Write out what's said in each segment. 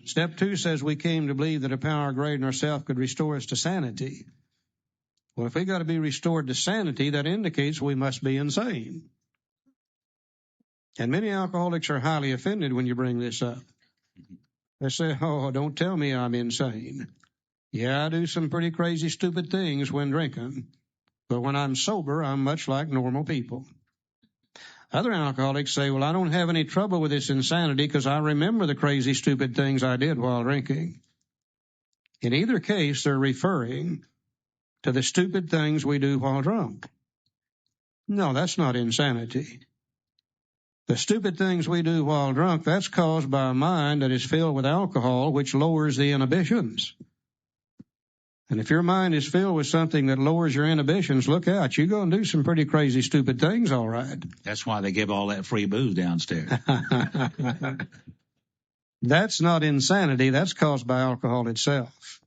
Step 2 says we came to believe that a power greater than ourselves could restore us to sanity. Well, if we got to be restored to sanity, that indicates we must be insane. And many alcoholics are highly offended when you bring this up. They say, oh, don't tell me I'm insane. Yeah, I do some pretty crazy, stupid things when drinking. But when I'm sober, I'm much like normal people. Other alcoholics say, well, I don't have any trouble with this insanity because I remember the crazy, stupid things I did while drinking. In either case, they're referring to the stupid things we do while drunk. No, that's not insanity. The stupid things we do while drunk, that's caused by a mind that is filled with alcohol, which lowers the inhibitions. And if your mind is filled with something that lowers your inhibitions, look out. You're going to do some pretty crazy, stupid things, all right. That's why they give all that free booze downstairs. That's not insanity. That's caused by alcohol itself.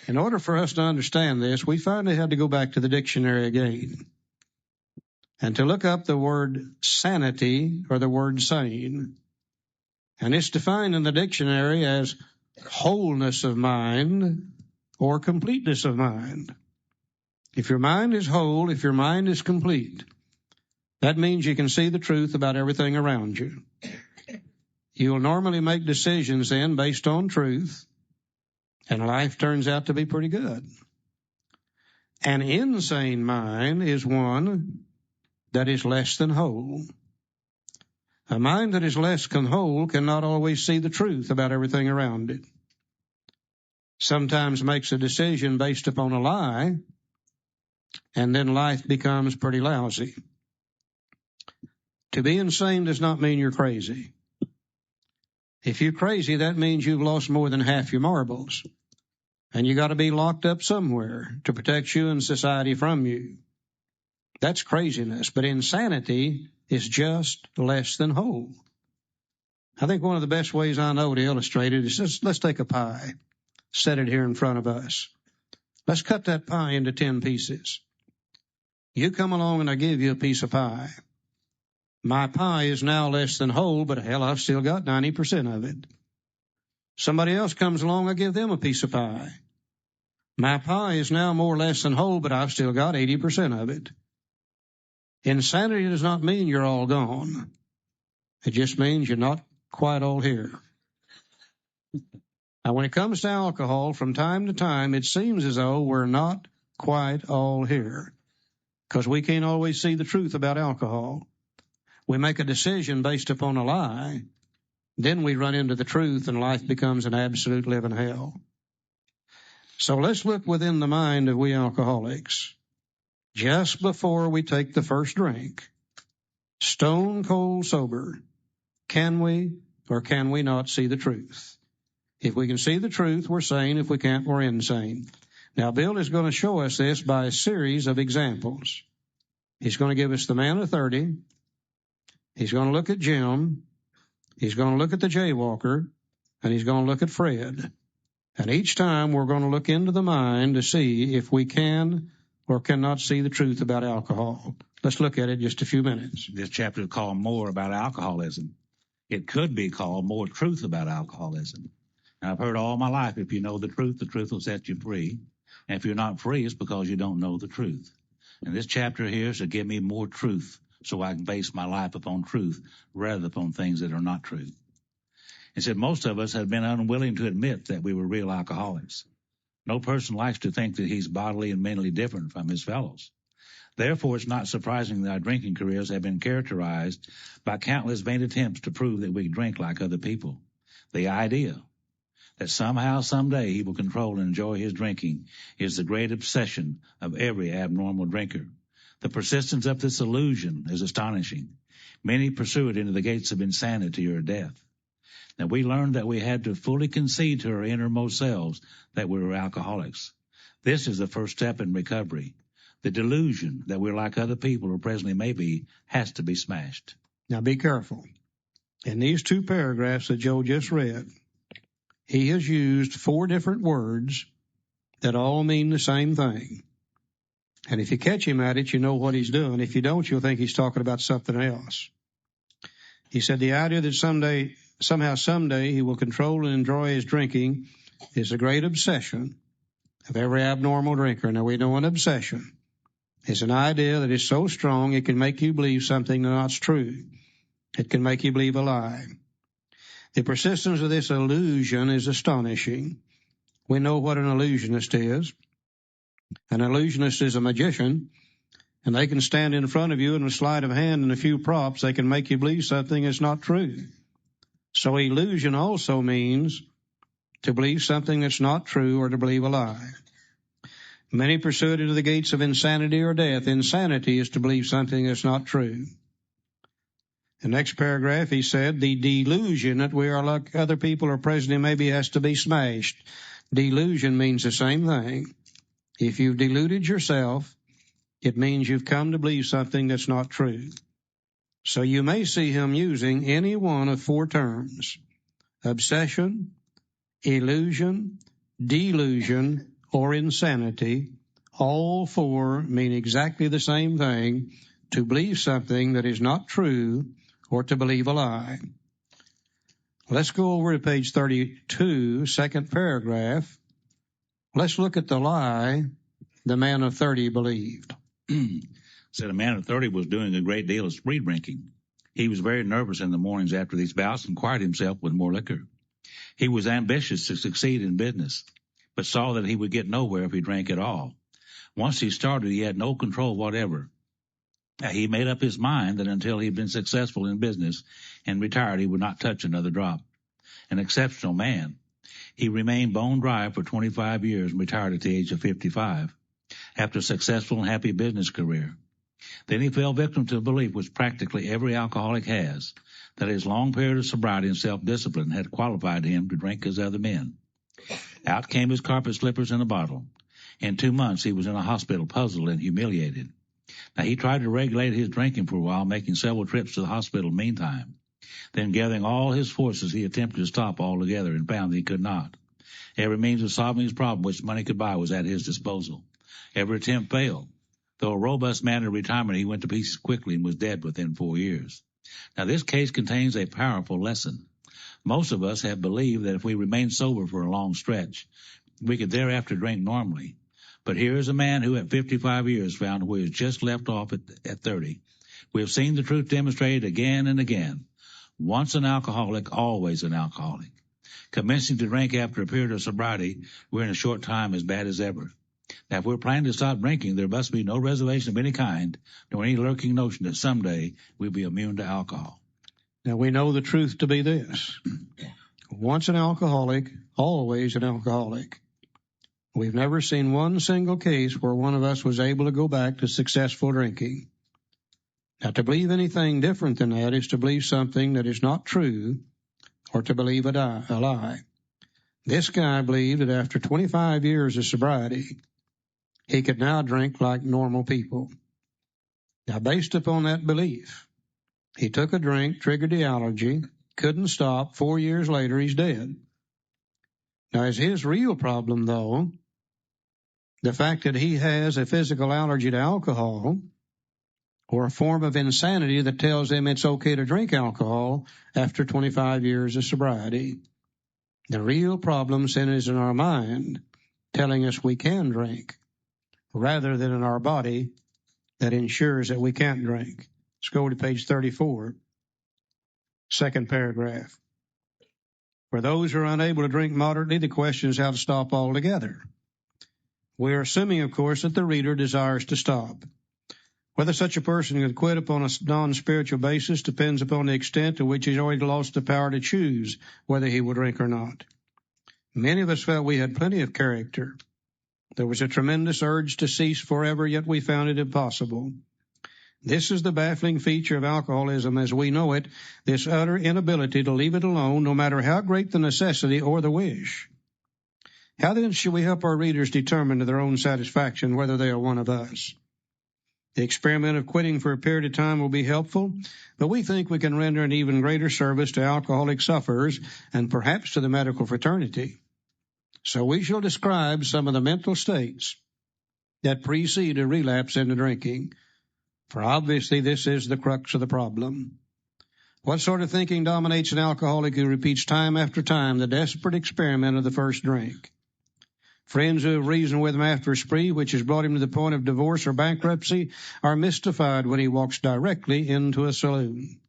In order for us to understand this, we finally had to go back to the dictionary again and to look up the word sanity or the word sane. And it's defined in the dictionary as wholeness of mind or completeness of mind. If your mind is whole, if your mind is complete, that means you can see the truth about everything around you. You will normally make decisions then based on truth, and life turns out to be pretty good. An insane mind is one that is less than whole. A mind that is less than whole cannot always see the truth about everything around it. Sometimes makes a decision based upon a lie, and then life becomes pretty lousy. To be insane does not mean you're crazy. If you're crazy, that means you've lost more than half your marbles, and you got to be locked up somewhere to protect you and society from you. That's craziness, but insanity is just less than whole. I think one of the best ways I know to illustrate it is just, let's take a pie, set it here in front of us. Let's cut that pie into 10 pieces. You come along and I give you a piece of pie. My pie is now less than whole, but hell, I've still got 90% of it. Somebody else comes along, I give them a piece of pie. My pie is now more or less than whole, but I've still got 80% of it. Insanity does not mean you're all gone. It just means you're not quite all here. Now, when it comes to alcohol, from time to time, it seems as though we're not quite all here because we can't always see the truth about alcohol. We make a decision based upon a lie. Then we run into the truth and life becomes an absolute living hell. So let's look within the mind of we alcoholics. Just before we take the first drink, stone cold sober, can we or can we not see the truth? If we can see the truth, we're sane. If we can't, we're insane. Now, Bill is going to show us this by a series of examples. He's going to give us the man of 30. He's going to look at Jim. He's going to look at the jaywalker. And he's going to look at Fred. And each time we're going to look into the mind to see if we can or cannot see the truth about alcohol. Let's look at it in just a few minutes. This chapter is called More About Alcoholism. It could be called More Truth About Alcoholism. Now, I've heard all my life, if you know the truth will set you free. And if you're not free, it's because you don't know the truth. And this chapter here is to give me more truth so I can base my life upon truth rather than upon things that are not true. It said most of us have been unwilling to admit that we were real alcoholics. No person likes to think that he's bodily and mentally different from his fellows. Therefore, it's not surprising that our drinking careers have been characterized by countless vain attempts to prove that we drink like other people. The idea that somehow, someday, he will control and enjoy his drinking is the great obsession of every abnormal drinker. The persistence of this illusion is astonishing. Many pursue it into the gates of insanity or death. Now, we learned that we had to fully concede to our innermost selves that we were alcoholics. This is the first step in recovery. The delusion that we're like other people or presently may be has to be smashed. Now, be careful. In these 2 paragraphs that Joe just read, he has used 4 different words that all mean the same thing. And if you catch him at it, you know what he's doing. If you don't, you'll think he's talking about something else. He said the idea that someday somehow someday he will control and enjoy his drinking is a great obsession of every abnormal drinker. Now, we know an obsession is an idea that is so strong it can make you believe something that's not true. It can make you believe a lie. The persistence of this illusion is astonishing. We know what an illusionist is. An illusionist is a magician, and they can stand in front of you in a sleight of hand and a few props. They can make you believe something that's not true. So illusion also means to believe something that's not true or to believe a lie. Many pursue it into the gates of insanity or death. Insanity is to believe something that's not true. The next paragraph, he said, the delusion that we are like other people or presently maybe has to be smashed. Delusion means the same thing. If you've deluded yourself, it means you've come to believe something that's not true. So you may see him using any one of four terms: obsession, illusion, delusion, or insanity. All four mean exactly the same thing: to believe something that is not true or to believe a lie. Let's go over to page 32, second paragraph. Let's look at the lie the man of 30 believed. Said a man of 30 was doing a great deal of spree drinking. He was very nervous in the mornings after these bouts and quiet himself with more liquor. He was ambitious to succeed in business, but saw that he would get nowhere if he drank at all. Once he started, he had no control whatever. He made up his mind that until he'd been successful in business and retired, he would not touch another drop. An exceptional man. He remained bone dry for 25 years and retired at the age of 55 after a successful and happy business career. Then he fell victim to a belief which practically every alcoholic has, that his long period of sobriety and self-discipline had qualified him to drink as other men. Out came his carpet slippers and a bottle. In 2 months, he was in a hospital, puzzled and humiliated. Now, he tried to regulate his drinking for a while, making several trips to the hospital meantime. Then, gathering all his forces, he attempted to stop altogether and found that he could not. Every means of solving his problem which money could buy was at his disposal. Every attempt failed. Though a robust man in retirement, he went to pieces quickly and was dead within 4 years. Now, this case contains a powerful lesson. Most of us have believed that if we remain sober for a long stretch, we could thereafter drink normally. But here is a man who at 55 years found where he was just left off at 30. We have seen the truth demonstrated again and again. Once an alcoholic, always an alcoholic. Commencing to drink after a period of sobriety, we're in a short time as bad as ever. Now, if we're planning to stop drinking, there must be no reservation of any kind, nor any lurking notion that someday we'll be immune to alcohol. Now, we know the truth to be this. Once an alcoholic, always an alcoholic. We've never seen one single case where one of us was able to go back to successful drinking. Now, to believe anything different than that is to believe something that is not true or to believe a lie. This guy believed that after 25 years of sobriety, he could now drink like normal people. Now, based upon that belief, he took a drink, triggered the allergy, couldn't stop. 4 years later, he's dead. Now, is his real problem, though, the fact that he has a physical allergy to alcohol or a form of insanity that tells him it's okay to drink alcohol after 25 years of sobriety? The real problem is in our mind telling us we can drink, rather than in our body that ensures that we can't drink. Let's go to page 34, second paragraph. For those who are unable to drink moderately, the question is how to stop altogether. We are assuming, of course, that the reader desires to stop. Whether such a person can quit upon a non-spiritual basis depends upon the extent to which he's already lost the power to choose whether he will drink or not. Many of us felt we had plenty of character. There was a tremendous urge to cease forever, yet we found it impossible. This is the baffling feature of alcoholism as we know it, this utter inability to leave it alone, no matter how great the necessity or the wish. How then should we help our readers determine to their own satisfaction whether they are one of us? The experiment of quitting for a period of time will be helpful, but we think we can render an even greater service to alcoholic sufferers and perhaps to the medical fraternity. So we shall describe some of the mental states that precede a relapse into drinking, for obviously this is the crux of the problem. What sort of thinking dominates an alcoholic who repeats time after time the desperate experiment of the first drink? Friends who have reasoned with him after a spree which has brought him to the point of divorce or bankruptcy are mystified when he walks directly into a saloon.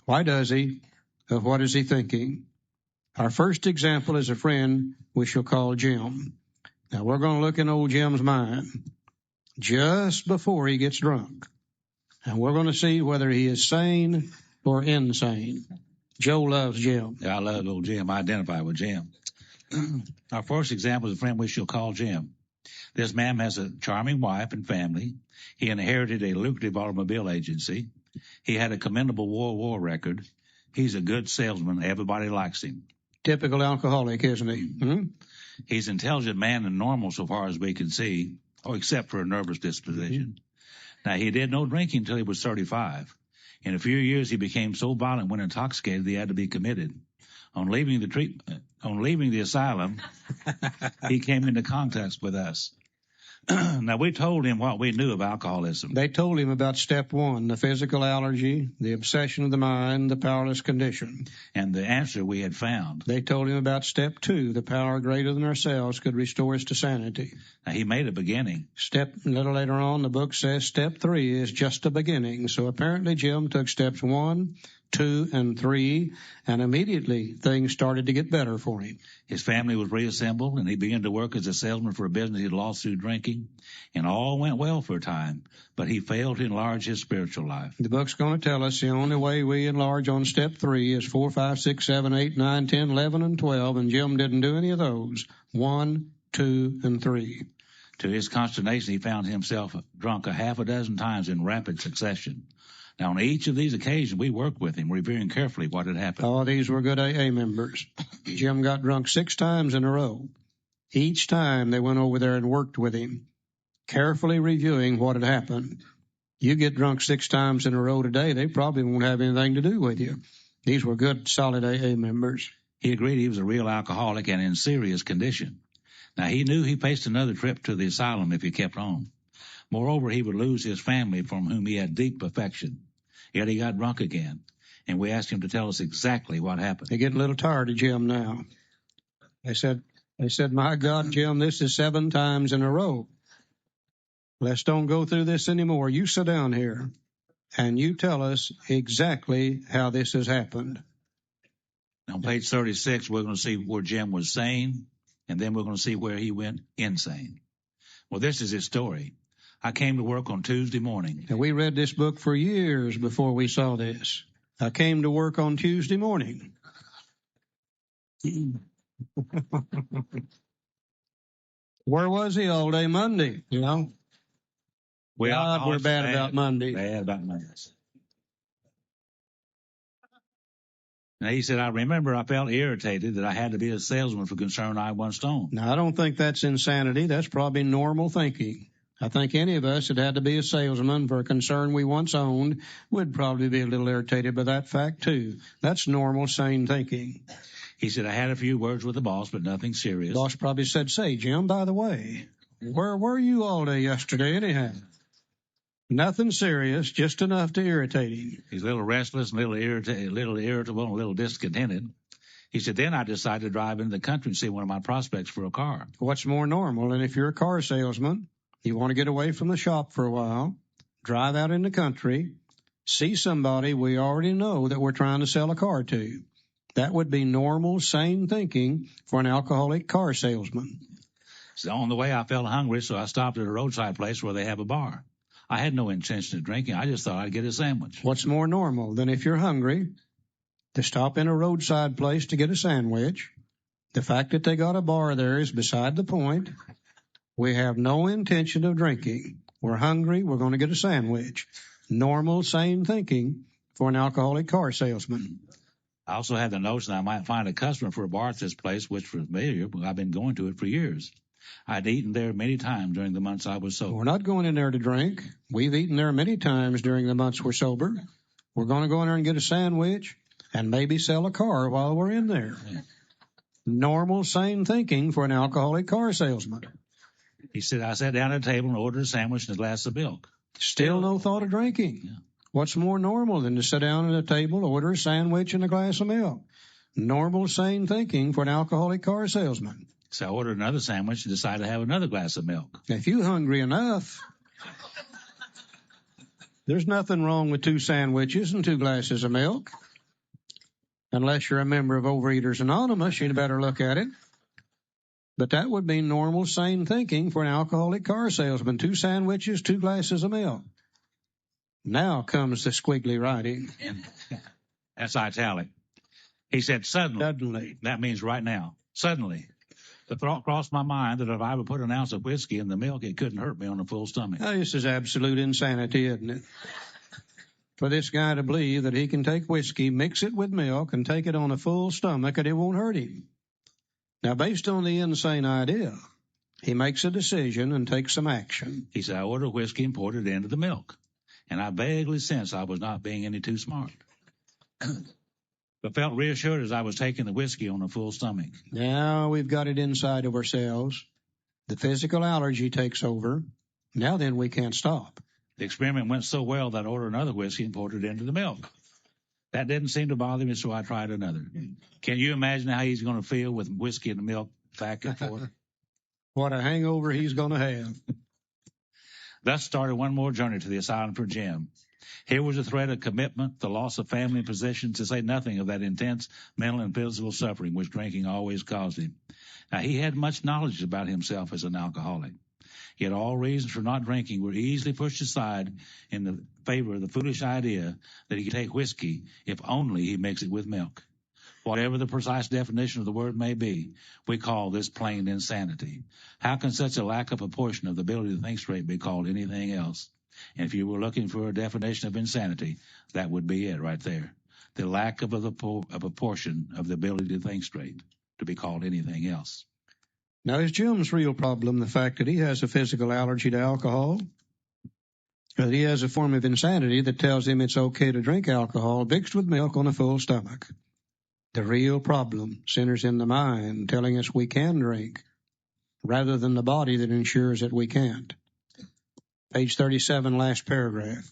Why does he? Of what is he thinking? Our first example is a friend we shall call Jim. Now, we're going to look in old Jim's mind just before he gets drunk, and we're going to see whether he is sane or insane. Joe loves Jim. Yeah, I love old Jim. I identify with Jim. Our first example is a friend we shall call Jim. This man has a charming wife and family. He inherited a lucrative automobile agency. He had a commendable war record. He's a good salesman. Everybody likes him. Typical alcoholic, isn't he? Hmm? He's an intelligent man and normal so far as we can see, except for a nervous disposition. Now, he did no drinking until he was 35. In a few years, he became so violent when intoxicated he had to be committed. On leaving the asylum, he came into contact with us. Now, we told him what we knew of alcoholism. They told him about step one, the physical allergy, the obsession of the mind, the powerless condition. And the answer we had found. They told him about step two, the power greater than ourselves could restore us to sanity. Now, he made a beginning. A little later on, the book says step three is just a beginning. So apparently Jim took steps 1, 2, and 3, and immediately things started to get better for him. His family was reassembled, and he began to work as a salesman for a business he'd lost through drinking, and all went well for a time, but he failed to enlarge his spiritual life. The book's going to tell us the only way we enlarge on step 3 is 4, 5, 6, 7, 8, 9, 10, 11, and 12, and Jim didn't do any of those. 1, 2, and 3. To his consternation, he found himself drunk a half a dozen times in rapid succession. Now, on each of these occasions, we worked with him, reviewing carefully what had happened. Oh, these were good AA members. Jim got drunk 6 times in a row. Each time they went over there and worked with him, carefully reviewing what had happened. You get drunk 6 times in a row today, they probably won't have anything to do with you. These were good, solid AA members. He agreed he was a real alcoholic and in serious condition. Now, he knew he faced another trip to the asylum if he kept on. Moreover, he would lose his family from whom he had deep affection. Yet he got drunk again, and we asked him to tell us exactly what happened. They're getting a little tired of Jim now. They said, my God, Jim, this is 7 times in a row. Let's don't go through this anymore. You sit down here, and you tell us exactly how this has happened. On page 36, we're going to see where Jim was sane, and then we're going to see where he went insane. Well, this is his story. I came to work on Tuesday morning. And we read this book for years before we saw this. I came to work on Tuesday morning. Where was he all day Monday? You know? God, we're bad about Monday. Bad about Mondays. And he said, I remember I felt irritated that I had to be a salesman for a concern I once owned. Now, I don't think that's insanity. That's probably normal thinking. I think any of us that had to be a salesman for a concern we once owned would probably be a little irritated by that fact, too. That's normal, sane thinking. He said, I had a few words with the boss, but nothing serious. The boss probably said, say, Jim, by the way, where were you all day yesterday anyhow? Nothing serious, just enough to irritate him. He's a little restless, a little irritable, and a little discontented. He said, then I decided to drive into the country and see one of my prospects for a car. What's more normal than if you're a car salesman, you want to get away from the shop for a while, drive out in the country, see somebody we already know that we're trying to sell a car to. That would be normal, sane thinking for an alcoholic car salesman. So on the way, I felt hungry, so I stopped at a roadside place where they have a bar. I had no intention of drinking. I just thought I'd get a sandwich. What's more normal than if you're hungry to stop in a roadside place to get a sandwich? The fact that they got a bar there is beside the point. We have no intention of drinking. We're hungry. We're going to get a sandwich. Normal, sane thinking for an alcoholic car salesman. I also had the notion I might find a customer for a bar at this place, which was familiar, but I've been going to it for years. I'd eaten there many times during the months I was sober. We're not going in there to drink. We've eaten there many times during the months we're sober. We're going to go in there and get a sandwich and maybe sell a car while we're in there. Yeah. Normal, sane thinking for an alcoholic car salesman. He said, I sat down at a table and ordered a sandwich and a glass of milk. Still no thought of drinking. Yeah. What's more normal than to sit down at a table, order a sandwich and a glass of milk? Normal, sane thinking for an alcoholic car salesman. So I ordered another sandwich and decided to have another glass of milk. If you're hungry enough, there's nothing wrong with 2 sandwiches and 2 glasses of milk. Unless you're a member of Overeaters Anonymous, you'd better look at it. But that would be normal, sane thinking for an alcoholic car salesman. 2 sandwiches, 2 glasses of milk. Now comes the squiggly writing. And that's italic. He said, suddenly. That means right now. Suddenly. The thought crossed my mind that if I would put an ounce of whiskey in the milk, it couldn't hurt me on a full stomach. Now, this is absolute insanity, isn't it? For this guy to believe that he can take whiskey, mix it with milk, and take it on a full stomach, and it won't hurt him. Now, based on the insane idea, he makes a decision and takes some action. He said, I ordered whiskey and poured it into the milk. And I vaguely sensed I was not being any too smart. But felt reassured as I was taking the whiskey on a full stomach. Now we've got it inside of ourselves. The physical allergy takes over. Now then, we can't stop. The experiment went so well that I ordered another whiskey and poured it into the milk. That didn't seem to bother me, so I tried another. Can you imagine how he's going to feel with whiskey and the milk back and forth? What a hangover he's going to have. Thus started one more journey to the asylum for Jim. Here was a threat of commitment, the loss of family and possessions, to say nothing of that intense mental and physical suffering which drinking always caused him. Now, he had much knowledge about himself as an alcoholic. Yet all reasons for not drinking were easily pushed aside in the favor of the foolish idea that he could take whiskey if only he mixed it with milk. Whatever the precise definition of the word may be, we call this plain insanity. How can such a lack of proportion of the ability to think straight be called anything else? And if you were looking for a definition of insanity, that would be it right there. The lack of a proportion of the ability to think straight to be called anything else. Now, is Jim's real problem the fact that he has a physical allergy to alcohol? Or that he has a form of insanity that tells him it's okay to drink alcohol mixed with milk on a full stomach? The real problem centers in the mind telling us we can drink, rather than the body that ensures that we can't. Page 37, last paragraph.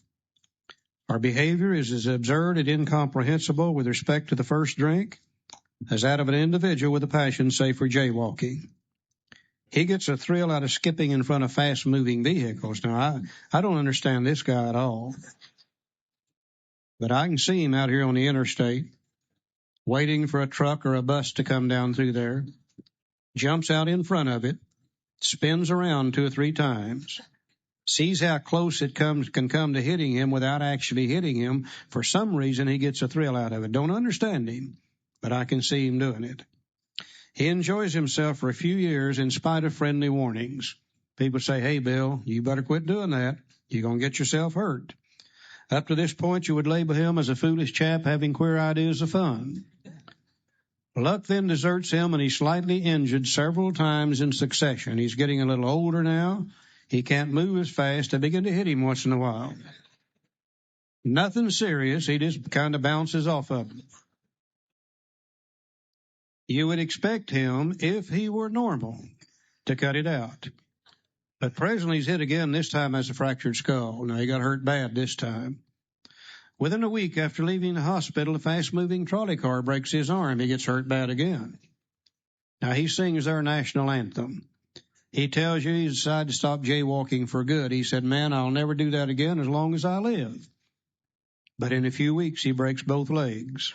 Our behavior is as absurd and incomprehensible with respect to the first drink as that of an individual with a passion, say, for jaywalking. He gets a thrill out of skipping in front of fast-moving vehicles. Now, I don't understand this guy at all. But I can see him out here on the interstate, waiting for a truck or a bus to come down through there, jumps out in front of it, spins around 2 or 3 times, sees how close it can come to hitting him without actually hitting him. For some reason, he gets a thrill out of it. Don't understand him, but I can see him doing it. He enjoys himself for a few years in spite of friendly warnings. People say, hey, Bill, you better quit doing that. You're going to get yourself hurt. Up to this point, you would label him as a foolish chap having queer ideas of fun. Luck then deserts him, and he's slightly injured several times in succession. He's getting a little older now. He can't move as fast. I begin to hit him once in a while. Nothing serious. He just kind of bounces off of him. You would expect him, if he were normal, to cut it out. But presently he's hit again, this time has a fractured skull. Now, he got hurt bad this time. Within a week after leaving the hospital, a fast-moving trolley car breaks his arm. He gets hurt bad again. Now, he sings their national anthem. He tells you he's decided to stop jaywalking for good. He said, man, I'll never do that again as long as I live. But in a few weeks, he breaks both legs.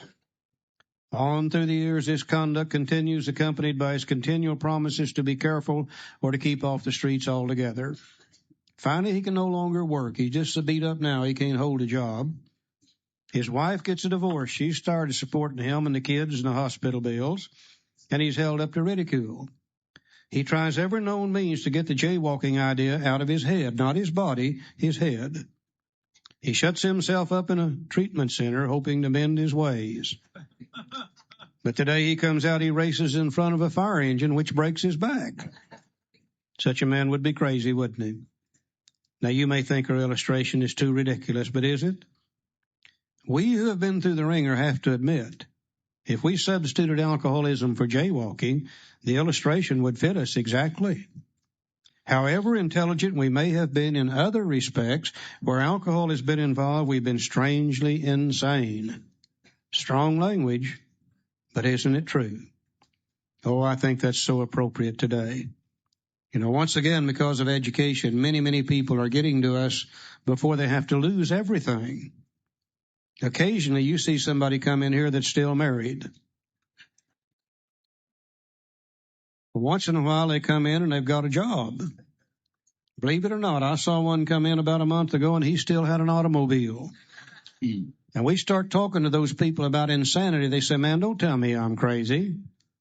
On through the years, this conduct continues, accompanied by his continual promises to be careful or to keep off the streets altogether. Finally, he can no longer work. He's just so beat up now he can't hold a job. His wife gets a divorce. She started supporting him and the kids and the hospital bills, and he's held up to ridicule. He tries every known means to get the jaywalking idea out of his head, not his body, his head. He shuts himself up in a treatment center, hoping to mend his ways. But today he comes out, he races in front of a fire engine, which breaks his back. Such a man would be crazy, wouldn't he? Now, you may think our illustration is too ridiculous, but is it? We who have been through the ringer have to admit, if we substituted alcoholism for jaywalking, the illustration would fit us exactly. However intelligent we may have been in other respects, where alcohol has been involved, we've been strangely insane. Strong language, but isn't it true? Oh, I think that's so appropriate today. You know, once again, because of education, many people are getting to us before they have to lose everything. Occasionally, you see somebody come in here that's still married. Once in a while, they come in and they've got a job. Believe it or not, I saw one come in about a month ago, and he still had an automobile. And we start talking to those people about insanity. They say, man, don't tell me I'm crazy.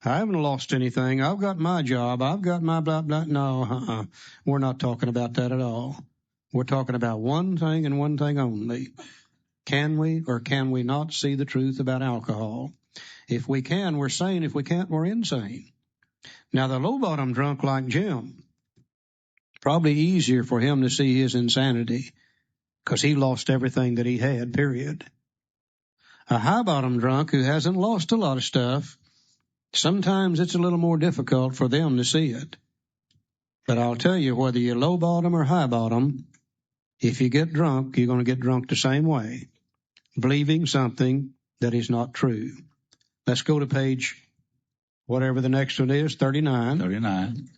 I haven't lost anything. I've got my job. I've got my blah, blah. No, we're not talking about that at all. We're talking about one thing and one thing only. Can we or can we not see the truth about alcohol? If we can, we're sane. If we can't, we're insane. Now, the low-bottom drunk like Jim, probably easier for him to see his insanity because he lost everything that he had, period. A high-bottom drunk who hasn't lost a lot of stuff, sometimes it's a little more difficult for them to see it. But I'll tell you, whether you're low-bottom or high-bottom, if you get drunk, you're going to get drunk the same way, believing something that is not true. Let's go to page, whatever the next one is, 39. 39.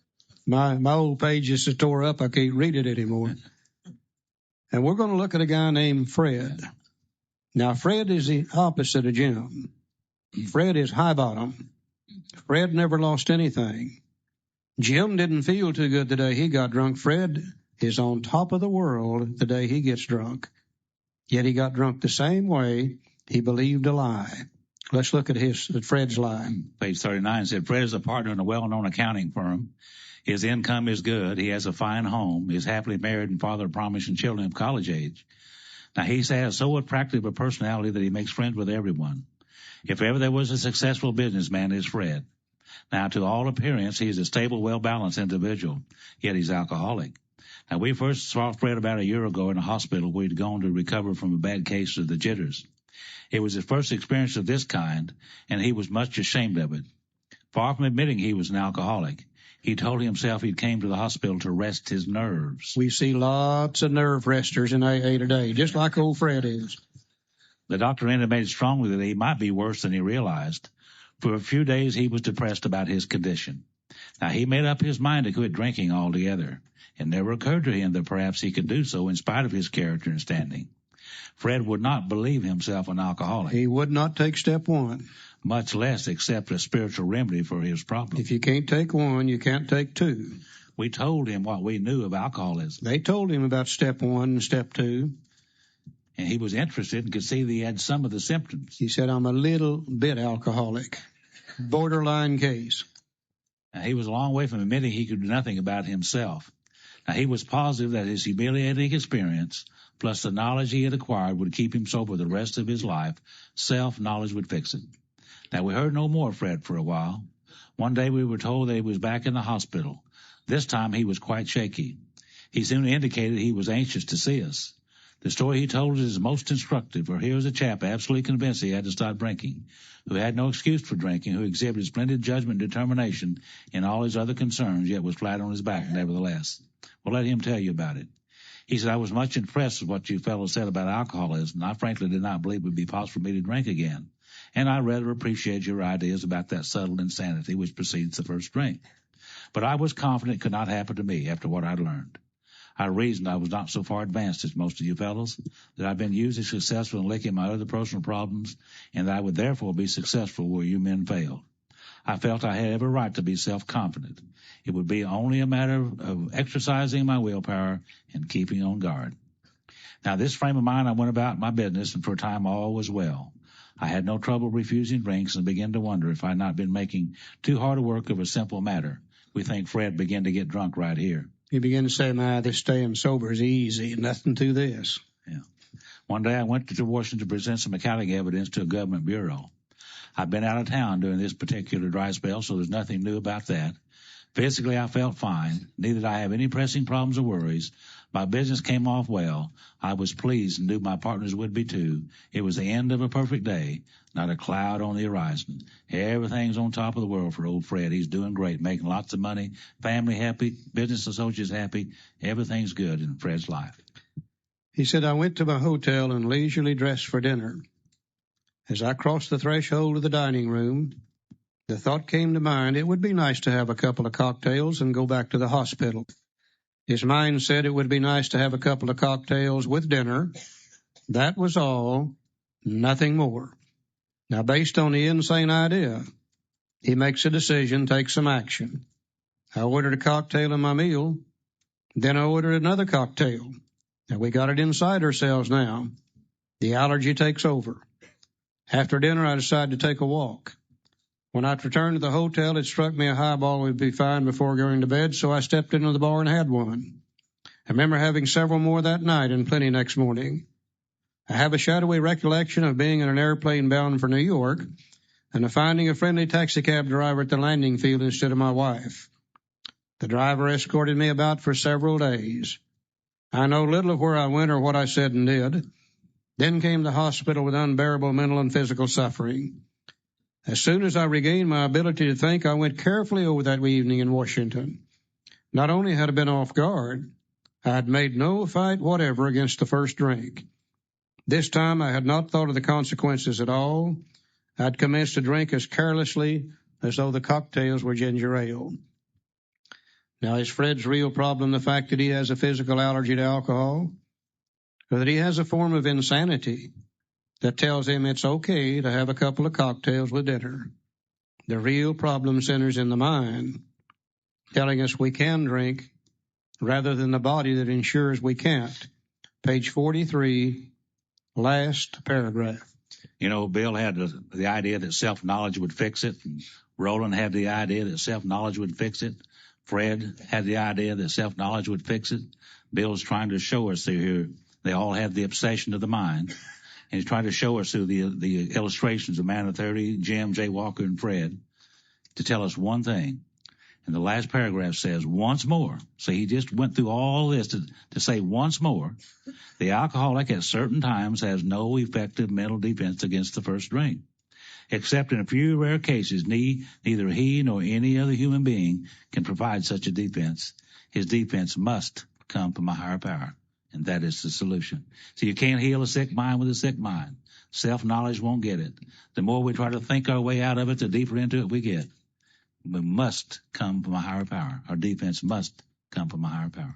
My old page is tore up. I can't read it anymore. And we're going to look at a guy named Fred. Now, Fred is the opposite of Jim. Fred is high bottom. Fred never lost anything. Jim didn't feel too good the day he got drunk. Fred is on top of the world the day he gets drunk. Yet he got drunk the same way. He believed a lie. Let's look at Fred's lie. Page 39 said, Fred is a partner in a well-known accounting firm. His income is good. He has a fine home. He is happily married and father of promising children of college age. Now, he has so attractive a personality that he makes friends with everyone. If ever there was a successful businessman, it's Fred. Now, to all appearance, he is a stable, well-balanced individual, yet he's alcoholic. Now, we first saw Fred about a year ago in a hospital where he'd gone to recover from a bad case of the jitters. It was his first experience of this kind, and he was much ashamed of it. Far from admitting he was an alcoholic, he told himself he came to the hospital to rest his nerves. We see lots of nerve resters in AA today, just like old Fred is. The doctor intimated strongly that he might be worse than he realized. For a few days, he was depressed about his condition. Now, he made up his mind to quit drinking altogether. It never occurred to him that perhaps he could do so in spite of his character and standing. Fred would not believe himself an alcoholic. He would not take step one. Much less accept a spiritual remedy for his problem. If you can't take one, you can't take two. We told him what we knew of alcoholism. They told him about step one and step two. And he was interested and could see that he had some of the symptoms. He said, I'm a little bit alcoholic. Borderline case. Now, he was a long way from admitting he could do nothing about himself. Now, he was positive that his humiliating experience, plus the knowledge he had acquired, would keep him sober the rest of his life. Self-knowledge would fix it. Now, we heard no more of Fred for a while. One day we were told that he was back in the hospital. This time he was quite shaky. He soon indicated he was anxious to see us. The story he told us is most instructive, for here was a chap absolutely convinced he had to stop drinking, who had no excuse for drinking, who exhibited splendid judgment and determination in all his other concerns, yet was flat on his back nevertheless. Well, let him tell you about it. He said, I was much impressed with what you fellows said about alcoholism. I frankly did not believe it would be possible for me to drink again. And I rather appreciate your ideas about that subtle insanity which precedes the first drink. But I was confident it could not happen to me after what I'd learned. I reasoned I was not so far advanced as most of you fellows, that I'd been usually successful in licking my other personal problems, and that I would therefore be successful where you men failed. I felt I had every right to be self-confident. It would be only a matter of exercising my willpower and keeping on guard. Now, this frame of mind, I went about my business, and for a time all was well. I had no trouble refusing drinks and began to wonder if I had not been making too hard a work of a simple matter. We think Fred began to get drunk right here. He began to say, this staying sober is easy, nothing to this. Yeah. One day I went to Washington to present some accounting evidence to a government bureau. I've been out of town during this particular dry spell, so there's nothing new about that. Physically, I felt fine. Neither did I have any pressing problems or worries. My business came off well. I was pleased and knew my partners would be too. It was the end of a perfect day, not a cloud on the horizon. Everything's on top of the world for old Fred. He's doing great, making lots of money, family happy, business associates happy. Everything's good in Fred's life. He said, I went to my hotel and leisurely dressed for dinner. As I crossed the threshold of the dining room, the thought came to mind it would be nice to have a couple of cocktails and go back to the hospital. His mind said it would be nice to have a couple of cocktails with dinner. That was all, nothing more. Now, based on the insane idea, he makes a decision, takes some action. I ordered a cocktail in my meal, then I ordered another cocktail. Now, we got it inside ourselves now. The allergy takes over. After dinner, I decided to take a walk. When I returned to the hotel, it struck me a highball would be fine before going to bed, so I stepped into the bar and had one. I remember having several more that night and plenty next morning. I have a shadowy recollection of being in an airplane bound for New York and of finding a friendly taxicab driver at the landing field instead of my wife. The driver escorted me about for several days. I know little of where I went or what I said and did. Then came the hospital with unbearable mental and physical suffering. As soon as I regained my ability to think, I went carefully over that evening in Washington. Not only had I been off guard, I had made no fight whatever against the first drink. This time I had not thought of the consequences at all. I had commenced to drink as carelessly as though the cocktails were ginger ale. Now, is Fred's real problem the fact that he has a physical allergy to alcohol? Or that he has a form of insanity that tells him it's okay to have a couple of cocktails with dinner? The real problem centers in the mind, telling us we can drink rather than the body that ensures we can't. Page 43, last paragraph. You know, Bill had the idea that self-knowledge would fix it. And Roland had the idea that self-knowledge would fix it. Fred had the idea that self-knowledge would fix it. Bill's trying to show us here they all have the obsession of the mind. And he's trying to show us through the illustrations of Man of 30, Jim, Jay Walker, and Fred to tell us one thing. And the last paragraph says, once more. So he just went through all this to say once more, the alcoholic at certain times has no effective mental defense against the first drink. Except in a few rare cases, neither he nor any other human being can provide such a defense. His defense must come from a higher power, and that is the solution. So you can't heal a sick mind with a sick mind. Self-knowledge won't get it. The more we try to think our way out of it, the deeper into it we get. We must come from a higher power. Our defense must come from a higher power.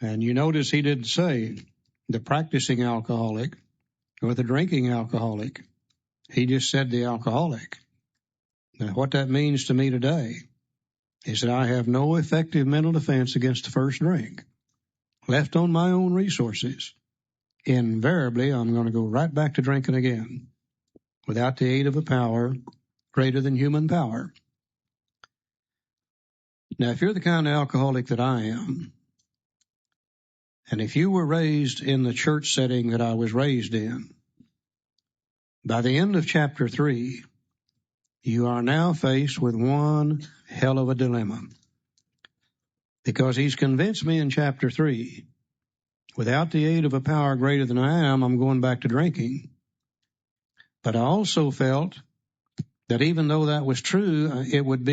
And you notice he didn't say the practicing alcoholic or the drinking alcoholic. He just said the alcoholic. Now, what that means to me today is that I have no effective mental defense against the first drink. Left on my own resources, invariably I'm going to go right back to drinking again without the aid of a power greater than human power. Now, if you're the kind of alcoholic that I am, and if you were raised in the church setting that I was raised in, by the end of chapter 3, you are now faced with one hell of a dilemma. Because he's convinced me in chapter 3, without the aid of a power greater than I am, I'm going back to drinking. But I also felt that even though that was true, it wouldn't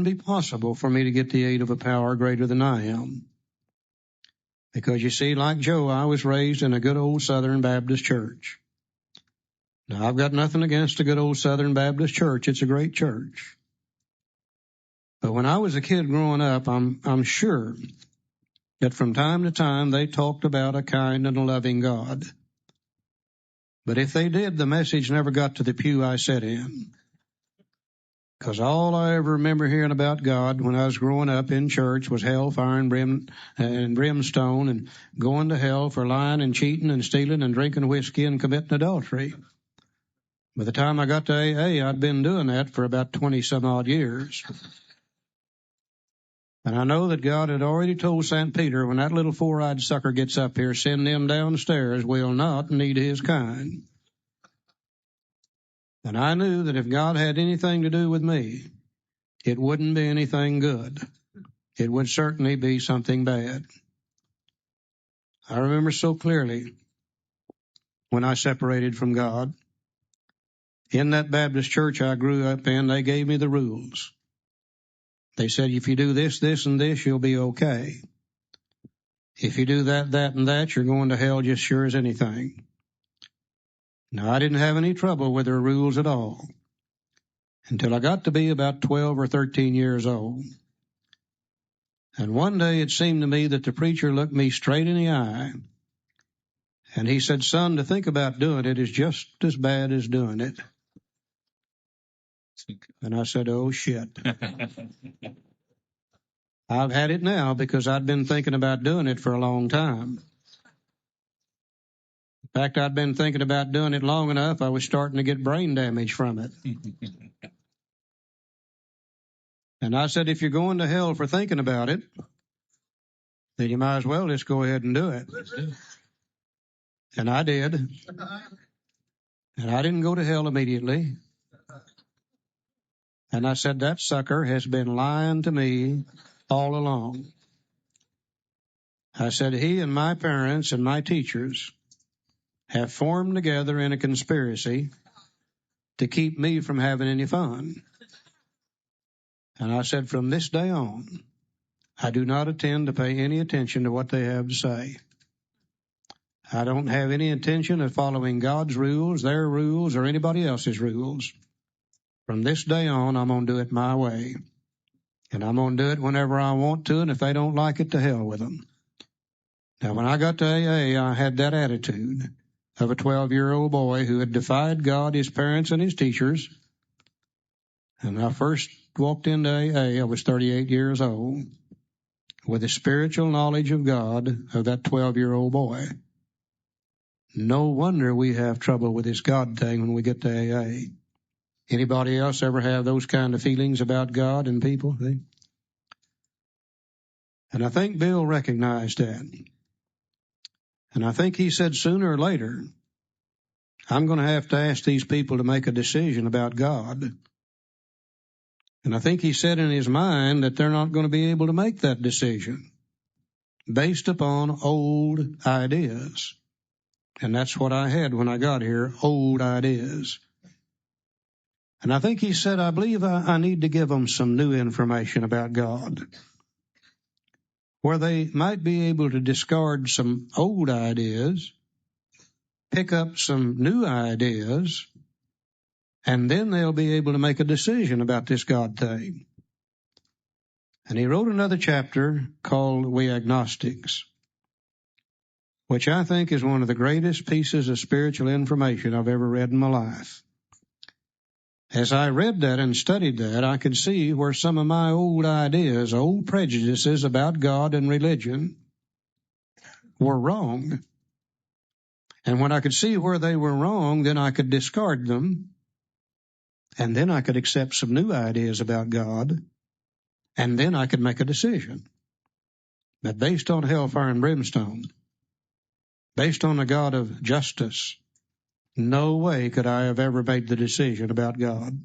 be possible for me to get the aid of a power greater than I am. Because you see, like Joe, I was raised in a good old Southern Baptist church. Now, I've got nothing against a good old Southern Baptist church. It's a great church. But when I was a kid growing up, I'm sure that from time to time they talked about a kind and a loving God. But if they did, the message never got to the pew I sat in. Because all I ever remember hearing about God when I was growing up in church was hellfire and brimstone and going to hell for lying and cheating and stealing and drinking whiskey and committing adultery. By the time I got to AA, I'd been doing that for about 20-some-odd years. And I know that God had already told St. Peter, when that little four-eyed sucker gets up here, send them downstairs. We'll not need his kind. And I knew that if God had anything to do with me, it wouldn't be anything good. It would certainly be something bad. I remember so clearly when I separated from God. In that Baptist church I grew up in, they gave me the rules. They said, if you do this, this, and this, you'll be okay. If you do that, that, and that, you're going to hell just sure as anything. Now, I didn't have any trouble with their rules at all until I got to be about 12 or 13 years old. And one day it seemed to me that the preacher looked me straight in the eye, and he said, son, to think about doing it is just as bad as doing it. And I said, oh, shit. I've had it now because I'd been thinking about doing it for a long time. In fact, I'd been thinking about doing it long enough, I was starting to get brain damage from it. And I said, if you're going to hell for thinking about it, then you might as well just go ahead and do it. And I did. And I didn't go to hell immediately. And I said, that sucker has been lying to me all along. I said, he and my parents and my teachers have formed together in a conspiracy to keep me from having any fun. And I said, from this day on, I do not intend to pay any attention to what they have to say. I don't have any intention of following God's rules, their rules, or anybody else's rules. From this day on, I'm going to do it my way. And I'm going to do it whenever I want to, and if they don't like it, to hell with them. Now, when I got to AA, I had that attitude of a 12-year-old boy who had defied God, his parents, and his teachers. And when I first walked into AA, I was 38 years old, with the spiritual knowledge of God of that 12-year-old boy. No wonder we have trouble with this God thing when we get to AA. Anybody else ever have those kind of feelings about God and people? And I think Bill recognized that. And I think he said sooner or later, I'm going to have to ask these people to make a decision about God. And I think he said in his mind that they're not going to be able to make that decision based upon old ideas. And that's what I had when I got here, old ideas. And I think he said, I believe I need to give them some new information about God, where they might be able to discard some old ideas, pick up some new ideas, and then they'll be able to make a decision about this God thing. And he wrote another chapter called We Agnostics, which I think is one of the greatest pieces of spiritual information I've ever read in my life. As I read that and studied that, I could see where some of my old ideas, old prejudices about God and religion were wrong. And when I could see where they were wrong, then I could discard them. And then I could accept some new ideas about God. And then I could make a decision that based on hellfire and brimstone, based on the God of justice, no way could I have ever made the decision about God.